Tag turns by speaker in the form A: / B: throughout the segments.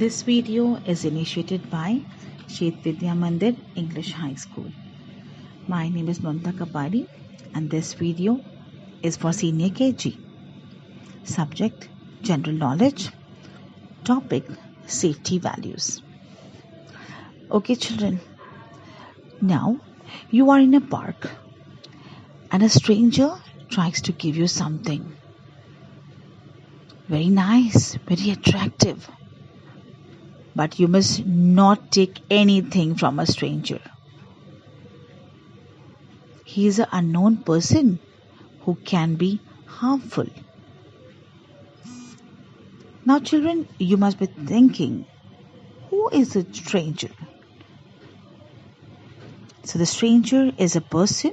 A: This video is initiated by Shet Vidya Mandir English High School. My name is Mamta Kapari and this video is for Senior KG. Subject General Knowledge. Topic Safety Values. Okay children, now you are in a park and a stranger tries to give you something very nice, very attractive. But you must not take anything from a stranger. He is an unknown person who can be harmful. Now children, you must be thinking, who is a stranger? So the stranger is a person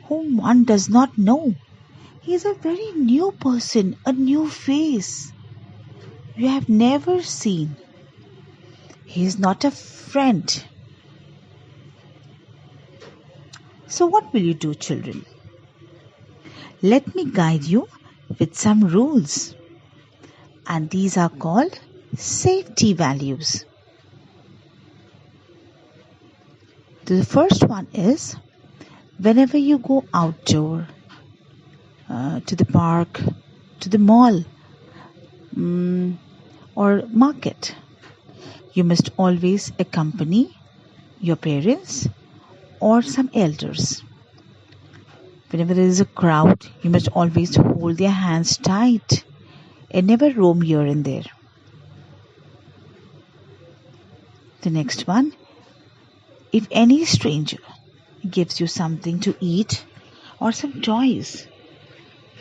A: whom one does not know. He is a very new person, a new face you have never seen. He is not a friend. So what will you do, children? Let me guide you with some rules. And these are called safety values. The first one is, whenever you go outdoor, to the park, to the mall, or market, you must always accompany your parents or some elders. Whenever there is a crowd, you must always hold their hands tight and never roam here and there. The next one, if any stranger gives you something to eat or some toys,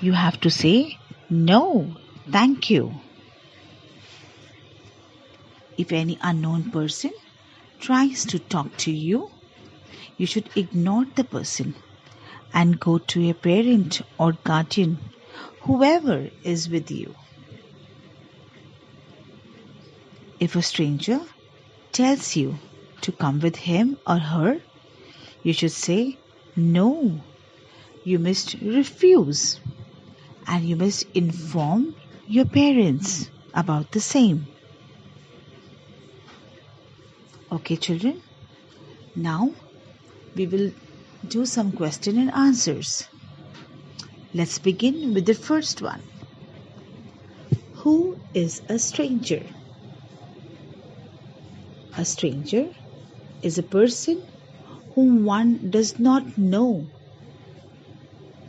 A: you have to say, "No, thank you." If any unknown person tries to talk to you, you should ignore the person and go to a parent or guardian, whoever is with you. If a stranger tells you to come with him or her, you should say, "No." You must refuse and you must inform your parents about the same. Okay children, now we will do some question and answers. Let's begin with the first one. Who is a stranger? A stranger is a person whom one does not know.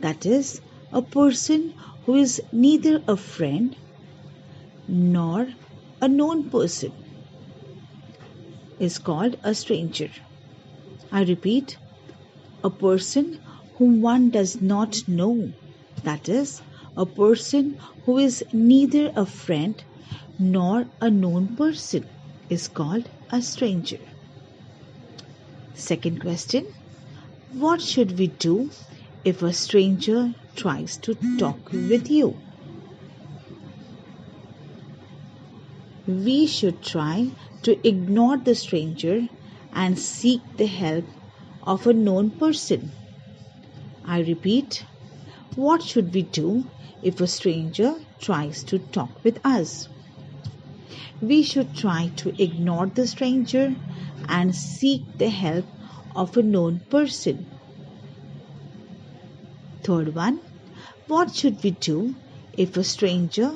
A: That is, a person who is neither a friend nor a known person is called a stranger. I repeat, a person whom one does not know. That is, a person who is neither a friend nor a known person is called a stranger. Second question, what should we do if a stranger tries to talk with you? We should try to ignore the stranger and seek the help of a known person. I repeat, what should we do if a stranger tries to talk with us? We should try to ignore the stranger and seek the help of a known person. Third one, what should we do if a stranger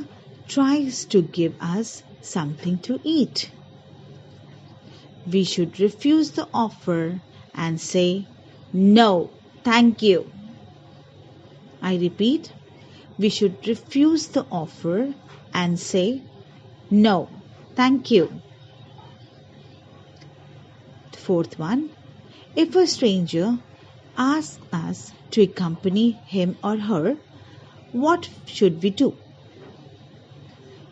A: tries to give us something to eat? We should refuse the offer and say, "No, thank you." I repeat, we should refuse the offer and say, "No, thank you." The fourth one, if a stranger asks us to accompany him or her, what should we do?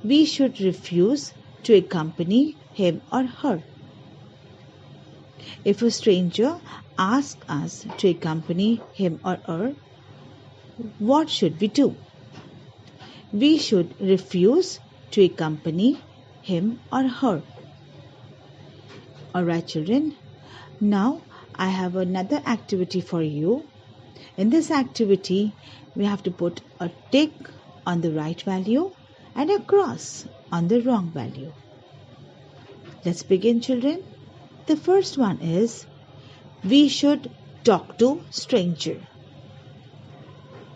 A: We should refuse to accompany him or her. If a stranger asks us to accompany him or her, what should we do? We should refuse to accompany him or her. Alright children, now I have another activity for you. In this activity, we have to put a tick on the right value and a cross on the wrong value. Let's begin, children. The first one is we should talk to stranger.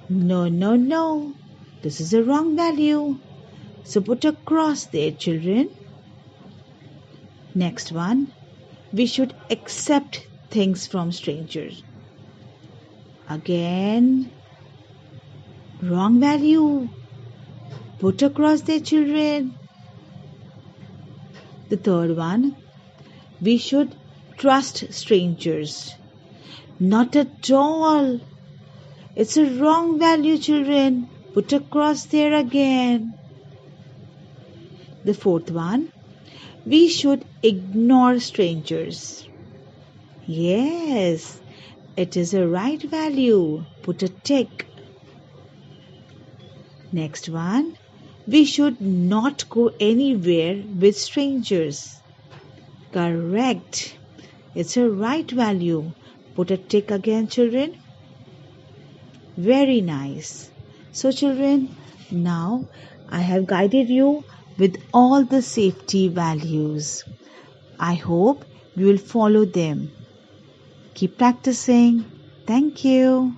A: No, no, no. This is a wrong value. So put a cross there, children. Next one, we should accept things from strangers. Again, wrong value. Put a cross there, children. The third one, we should trust strangers. Not at all. It's a wrong value, children. Put a cross there again. The fourth one, we should ignore strangers. Yes, it is a right value. Put a tick. Next one, we should not go anywhere with strangers. Correct. It's a right value. Put a tick again, children. Very nice. So, children, now I have guided you with all the safety values. I hope you will follow them. Keep practicing. Thank you.